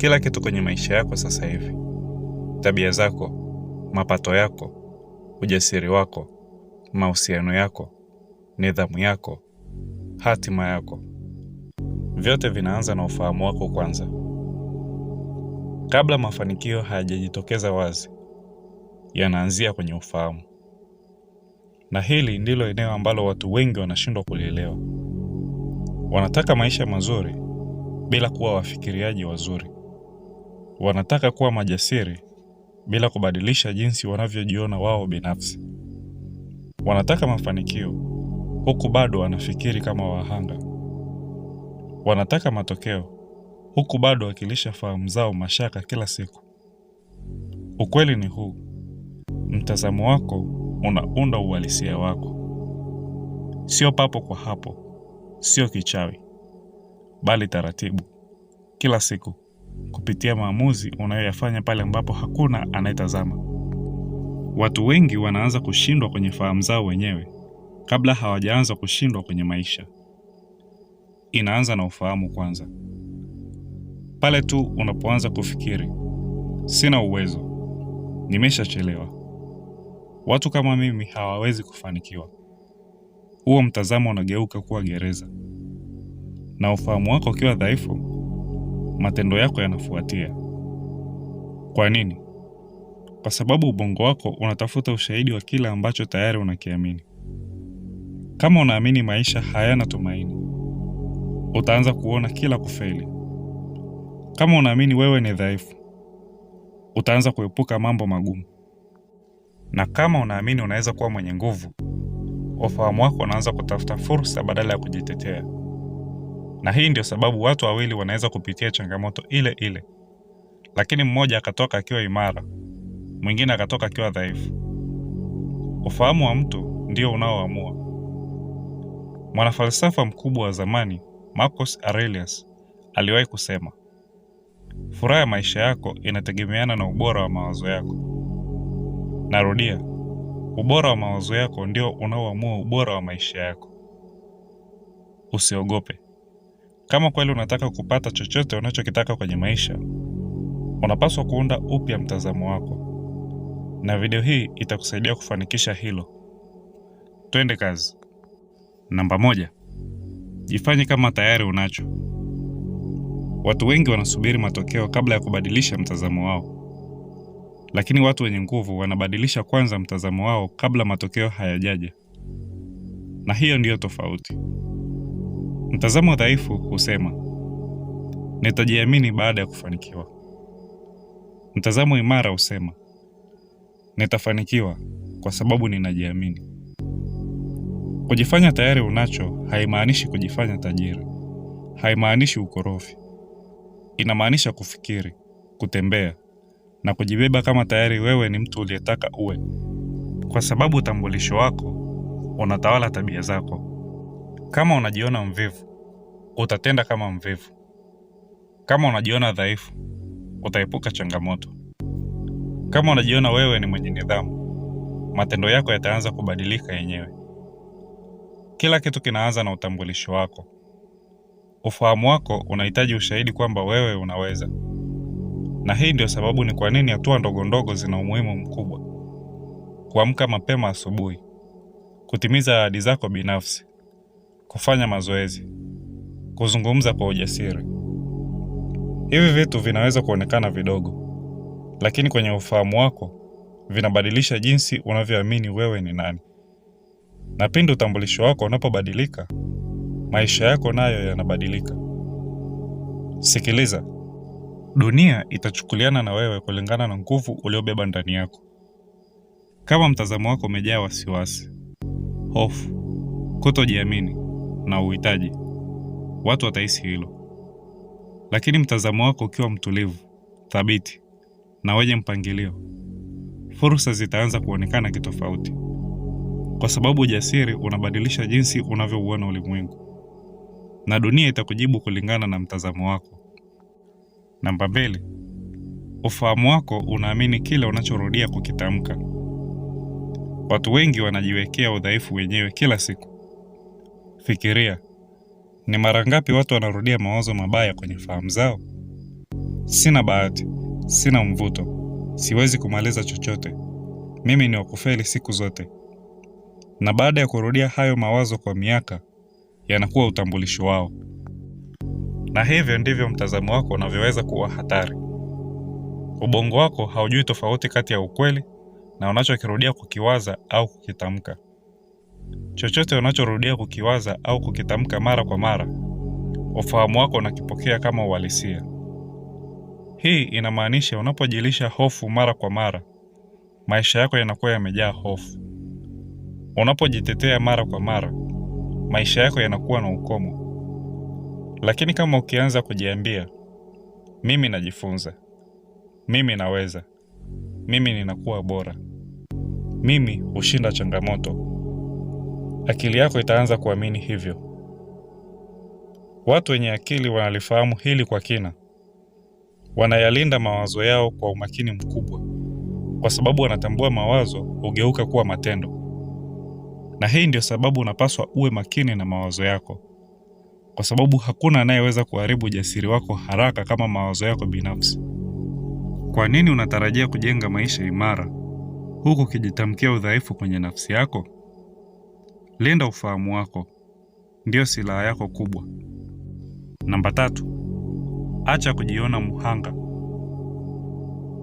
kila kitu kwenye maisha yako sasa hivi. Tabia zako, mapato yako, ujasiri wako, mahusiano yako, nidhamu yako, hatima yako. Vyote vinaanza na ufahamu wako kwanza. Kabla mafanikio hayajajitokeza wazi, yanaanzia kwenye ufahamu. Na hili ndilo eneo ambalo watu wengi wanashindwa kulielewa. Wanataka maisha mazuri bila kuwa wafikiriaji wazuri. Wanataka kuwa majasiri bila kubadilisha jinsi wanavyojiona wao binafsi. Wanataka mafanikio huku bado wanafikiri kama wahanga. Wanataka matokeo huku bado wakilisha fahamu zao mashaka kila siku. Ukweli ni huu: mtazamo wako unaunda uhalisia wako. Sio papo kwa hapo, sio kichawi, bali taratibu, kila siku, kupitia maamuzi unayoyafanya pale ambapo hakuna anayetazama. Watu wengi wanaanza kushindwa kwenye fahamu zao wenyewe kabla hawajaanza kushindwa kwenye maisha. Inaanza na ufahamu kwanza. Pale tu unapoanza kufikiri, sina uwezo, nimeshachelewa, watu kama mimi hawawezi kufanikiwa, huo mtazamo unageuka kuwa gereza. Na ufahamu wako ukiwa dhaifu, matendo yako yanafuatia. Kwa nini? Kwa sababu ubongo wako unatafuta ushahidi wa kile ambacho tayari unakiamini. Kama unaamini maisha hayana tumaini, utaanza kuona kila kufeli. Kama unaamini wewe ni dhaifu, utaanza kuepuka mambo magumu. Na kama unaamini unaweza kuwa mwenye nguvu, ufahamu wako unaanza kutafuta fursa badala ya kujitetea. Na hii ndio sababu watu wawili wanaweza kupitia changamoto ile ile, lakini mmoja akatoka akiwa imara, mwingine akatoka akiwa dhaifu. Ufahamu wa mtu ndio unaoamua. Mwanafalsafa mkubwa wa zamani, Marcus Aurelius, aliwahi kusema, furaha ya maisha yako inategemeana na ubora wa mawazo yako. Narudia, ubora wa mawazo yako ndio unaoamua ubora wa maisha yako. Usiogope. Kama kweli unataka kupata chochote unachokitaka kwenye maisha, unapaswa kuunda upya mtazamo wako. Na video hii itakusaidia kufanikisha hilo. Twende kazi. Namba 1. Jifanye kama tayari unacho. Watu wengi wanasubiri matokeo kabla ya kubadilisha mtazamo wao. Lakini watu wenye nguvu wanabadilisha kwanza mtazamo wao kabla matokeo hayajaja. Na hiyo ndiyo tofauti. Mtazamo dhaifu husema, nitajiamini baada ya kufanikiwa. Mtazamo imara husema, nitafanikiwa kwa sababu ninajiamini. Kujifanya tayari unacho haimaanishi kujifanya tajiri. Haimaanishi ukorofi. Inamaanisha kufikiri, kutembea, na kujibeba kama tayari wewe ni mtu uliyetaka uwe. Kwa sababu utambulisho wako unatawala tabia zako. Kama unajiona mvivu, utatenda kama mvivu. Kama unajiona dhaifu, utaepuka changamoto. Kama unajiona wewe ni mwenye nidhamu, matendo yako yataanza kubadilika yenyewe. Kila kitu kinaanza na utambulisho wako. Ufahamu wako unahitaji ushahidi kwamba wewe unaweza. Na hii ndio sababu ni kwa nini hatua ndogo ndogo zina umuhimu mkubwa. Kuamka mapema asubuhi, kutimiza ahadi zako binafsi, kufanya mazoezi, kuzungumza kwa ujasiri. Hivi vitu vinaweza kuonekana vidogo, lakini kwenye ufahamu wako vinabadilisha jinsi unavyoamini wewe ni nani. Na pindi utambulisho wako unapobadilika, maisha yako nayo yanabadilika. Sikiliza, dunia itachukuliana na wewe kulingana na nguvu uliobeba ndani yako. Kama mtazamo wako umejaa wasiwasi, hofu, kutojiamini na uhitaji, watu watahisi hilo. Lakini mtazamo wako ukiwa mtulivu, thabiti na wenye mpangilio, fursa zitaanza kuonekana kitofauti. Kwa sababu ujasiri unabadilisha jinsi unavyouona ulimwengu. Na dunia itakujibu kulingana na mtazamo wako. Namba 2. Ufahamu wako unaamini kile unachorudia kukitamka. Watu wengi wanajiwekea udhaifu wenyewe kila siku. Fikiria, ni mara ngapi watu wanarudia mawazo mabaya kwenye fahamu zao? Sina bahati, sina mvuto, siwezi kumaliza chochote. Mimi ni wakufeli siku zote. Na baada ya kurudia hayo mawazo kwa miaka, yanakuwa utambulisho wao. Na hivyo ndivyo mtazamo wako unavyoweza kuwa hatari. Ubongo wako haujui tofauti kati ya ukweli na unachokirudia kukiwaza au kukitamka. Chochote unachorudia kukiwaza au kukitamka mara kwa mara, ufahamu wako unakipokea kama uhalisia. Hii inamaanisha unapojilisha hofu mara kwa mara, maisha yako yanakuwa yamejaa hofu. Unapojitetea mara kwa mara, maisha yako yanakuwa na ukomo. Lakini kama ukianza kujiambia, mimi najifunza, mimi naweza, mimi ninakuwa bora, mimi hushinda changamoto, akili yako itaanza kuamini hivyo. Watu wenye akili wanalifahamu hili kwa kina. Wanayalinda mawazo yao kwa umakini mkubwa, kwa sababu wanatambua mawazo hugeuka kuwa matendo. Na hii ndio sababu unapaswa uwe makini na mawazo yako, kwa sababu hakuna anayeweza kuharibu ujasiri wako haraka kama mawazo yako binafsi. Kwa nini unatarajia kujenga maisha imara huku ukijitamkia udhaifu kwenye nafsi yako? Linda ufahamu wako, ndio silaha yako kubwa. Namba 3, acha kujiona mhanga.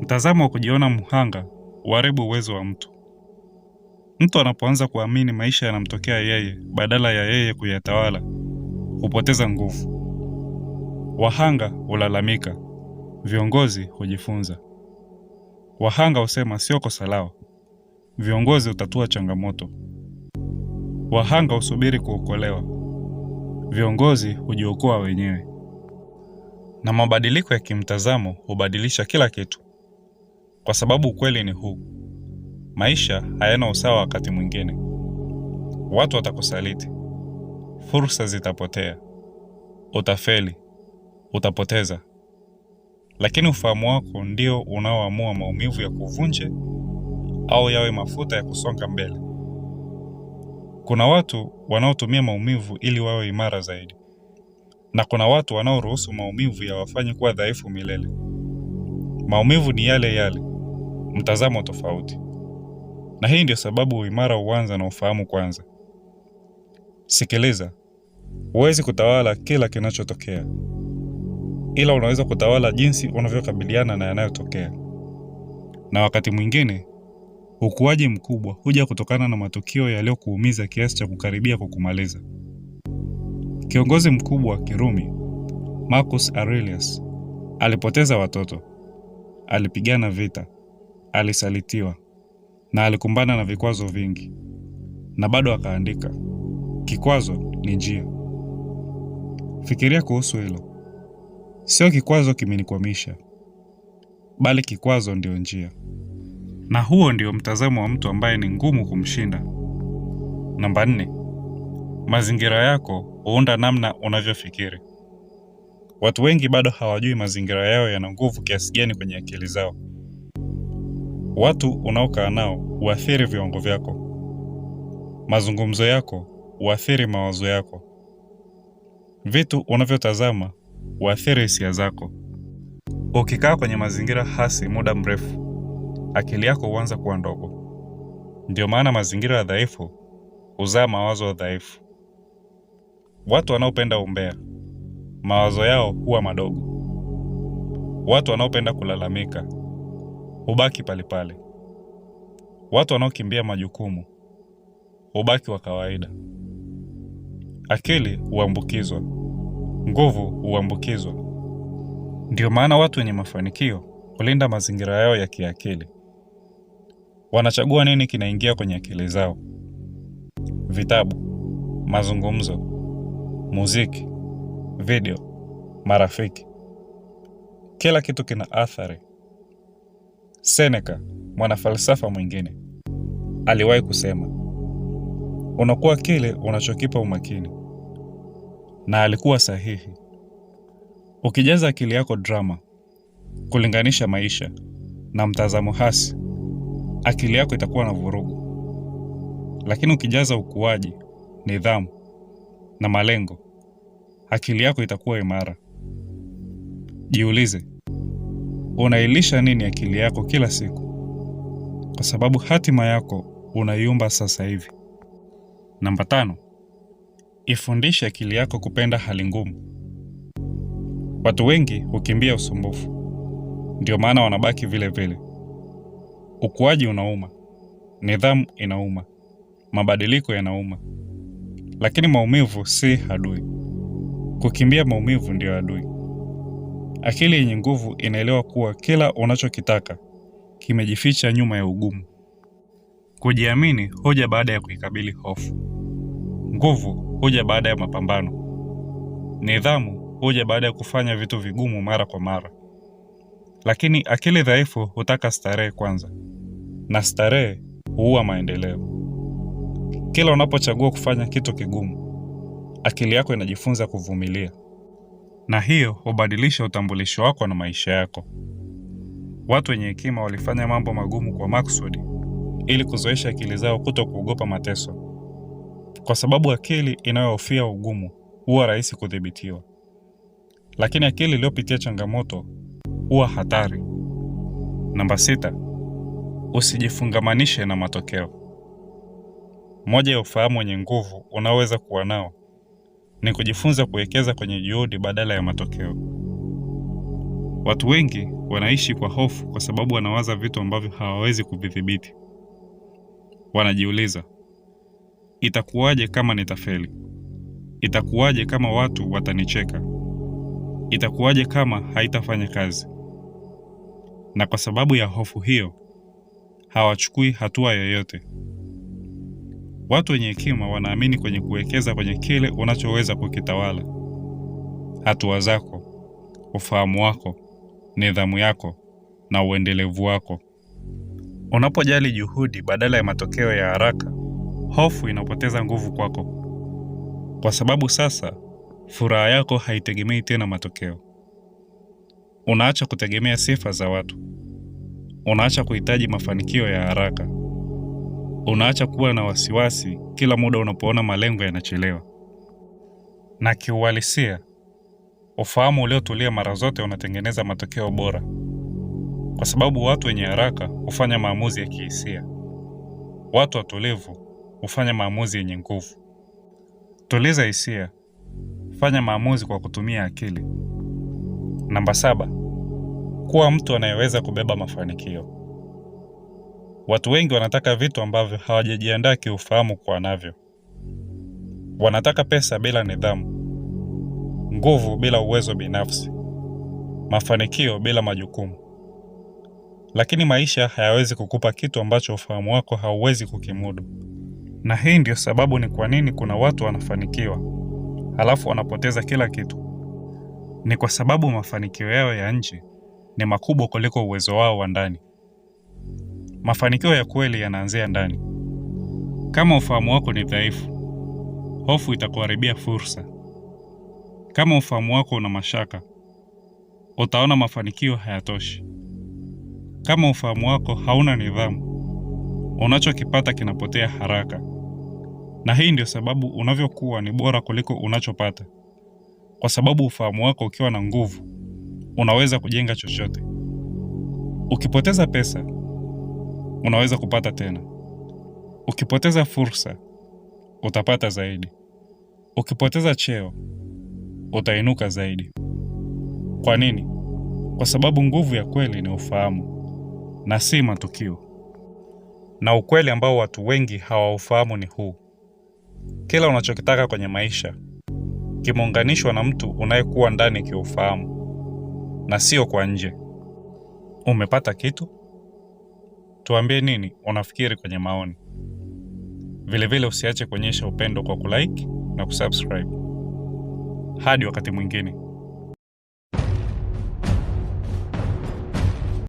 Mtazamo wa kujiona mhanga huharibu uwezo wa mtu. Mtu anapoanza kuamini maisha yanamtokea yeye badala ya yeye kuyatawala, hupoteza nguvu. Wahanga hulalamika, viongozi hujifunza. Wahanga husema sio kosa lao, viongozi hutatua changamoto. Wahanga husubiri kuokolewa, viongozi hujiokoa wenyewe. Na mabadiliko ya kimtazamo hubadilisha kila kitu. Kwa sababu ukweli ni huu: maisha hayana usawa. Wakati mwingine watu watakusaliti, fursa zitapotea, utafeli, utapoteza. Lakini ufahamu wako ndio unaoamua maumivu ya kuvunje au yawe mafuta ya kusonga mbele. Kuna watu wanaotumia maumivu ili wawe imara zaidi, na kuna watu wanaoruhusu maumivu yawafanye kuwa dhaifu milele. Maumivu ni yale yale, mtazamo tofauti. Na hii ndio sababu uimara huanza na ufahamu kwanza. Sikiliza, huwezi kutawala kila kinachotokea, ila unaweza kutawala jinsi unavyokabiliana na yanayotokea. Na wakati mwingine, ukuaji mkubwa huja kutokana na matukio yaliyokuumiza kiasi cha kukaribia kukumaliza. Kiongozi mkubwa wa Kirumi, Marcus Aurelius, alipoteza watoto, alipigana vita, alisalitiwa, na alikumbana na vikwazo vingi. Na bado akaandika, kikwazo ni njia. Fikiria kuhusu hilo. Sio kikwazo kimenikwamisha, bali kikwazo ndio njia. Na huo ndio mtazamo wa mtu ambaye ni ngumu kumshinda. Namba 4, mazingira yako huunda namna unavyofikiri. Watu wengi bado hawajui mazingira yao yana nguvu kiasi gani kwenye akili zao. Watu unaokaa nao huathiri viwango vyako. Mazungumzo yako huathiri mawazo yako. Vitu unavyotazama huathiri hisia zako. Ukikaa kwenye mazingira hasi muda mrefu, akili yako huanza kuwa ndogo. Ndio maana mazingira dhaifu huzaa mawazo dhaifu. Watu wanaopenda umbea, mawazo yao huwa madogo. Watu wanaopenda kulalamika hubaki palipale. Watu wanaokimbia majukumu hubaki wa kawaida. Akili huambukizwa, nguvu huambukizwa. Ndio maana watu wenye mafanikio hulinda mazingira yao ya kiakili. Wanachagua nini kinaingia kwenye akili zao: vitabu, mazungumzo, muziki, video, marafiki. Kila kitu kina athari. Seneca, mwanafalsafa mwingine, aliwahi kusema, unakuwa kile unachokipa umakini. Na alikuwa sahihi. Ukijaza akili yako drama, kulinganisha maisha na mtazamo hasi, akili yako itakuwa na vurugu. Lakini ukijaza ukuaji, nidhamu na malengo, akili yako itakuwa imara. Jiulize, Unailisha nini akili yako kila siku? Kwa sababu hatima yako unaiumba sasa hivi. Namba 5, ifundishe akili yako kupenda hali ngumu. Watu wengi hukimbia usumbufu, ndio maana wanabaki vile vile. Ukuaji unauma, nidhamu inauma, mabadiliko yanauma, lakini maumivu si adui. Kukimbia maumivu ndio adui. Akili yenye nguvu inaelewa kuwa kila unachokitaka kimejificha nyuma ya ugumu. Kujiamini huja baada ya kuikabili hofu. Nguvu huja baada ya mapambano. Nidhamu huja baada ya kufanya vitu vigumu mara kwa mara. Lakini akili dhaifu hutaka starehe kwanza, na starehe huua maendeleo. Kila unapochagua kufanya kitu kigumu, akili yako inajifunza kuvumilia, na hiyo hubadilisha utambulisho wako na maisha yako. Watu wenye hekima walifanya mambo magumu kwa makusudi ili kuzoesha akili zao kutokuogopa mateso, kwa sababu akili inayohofia ugumu huwa rahisi kudhibitiwa, lakini akili iliyopitia changamoto huwa hatari. Namba 6, usijifungamanishe na matokeo. Moja ya ufahamu wenye nguvu unaoweza kuwa nao ni kujifunza kuwekeza kwenye juhudi badala ya matokeo. Watu wengi wanaishi kwa hofu kwa sababu wanawaza vitu ambavyo hawawezi kuvidhibiti. Wanajiuliza, itakuwaje kama nitafeli? Itakuwaje kama watu watanicheka? Itakuwaje kama haitafanya kazi? Na kwa sababu ya hofu hiyo, hawachukui hatua yoyote. Watu wenye hekima wanaamini kwenye kuwekeza kwenye kile unachoweza kukitawala. Hatua zako, ufahamu wako, nidhamu yako na uendelevu wako. Unapojali juhudi badala ya matokeo ya haraka, hofu inapoteza nguvu kwako. Kwa sababu sasa, furaha yako haitegemei tena matokeo. Unaacha kutegemea sifa za watu. Unaacha kuhitaji mafanikio ya haraka. Unaacha kuwa na wasiwasi kila muda unapoona malengo yanachelewa. Na kiuhalisia, ufahamu uliotulia mara zote unatengeneza matokeo bora. Kwa sababu watu wenye haraka hufanya maamuzi ya kihisia. Watu watulivu hufanya maamuzi yenye nguvu. Tuliza hisia, fanya maamuzi kwa kutumia akili. Namba 7, kuwa mtu anayeweza kubeba mafanikio. Watu wengi wanataka vitu ambavyo hawajajiandaa kiufahamu kuwa navyo. Wanataka pesa bila nidhamu, nguvu bila uwezo binafsi, mafanikio bila majukumu. Lakini maisha hayawezi kukupa kitu ambacho ufahamu wako hauwezi kukimudu. Na hii ndio sababu ni kwa nini kuna watu wanafanikiwa, halafu wanapoteza kila kitu. Ni kwa sababu mafanikio yao ya nje ni makubwa kuliko uwezo wao wa ndani. Mafanikio ya kweli yanaanzia ndani. Kama ufahamu wako ni dhaifu, hofu itakuharibia fursa. Kama ufahamu wako una mashaka, utaona mafanikio hayatoshi. Kama ufahamu wako hauna nidhamu, unachokipata kinapotea haraka. Na hii ndio sababu unavyokuwa ni bora kuliko unachopata. Kwa sababu ufahamu wako ukiwa na nguvu, unaweza kujenga chochote. Ukipoteza pesa, unaweza kupata tena. Ukipoteza fursa, utapata zaidi. Ukipoteza cheo, utainuka zaidi. Kwa nini? Kwa sababu nguvu ya kweli ni ufahamu na si matukio. Na ukweli ambao watu wengi hawaufahamu ni huu: kila unachokitaka kwenye maisha kimeunganishwa na mtu unayekuwa ndani kiufahamu na sio kwa nje. Umepata kitu? Tuambie nini unafikiri kwenye maoni. Vilevile usiache kuonyesha upendo kwa kulike na kusubscribe. Hadi wakati mwingine.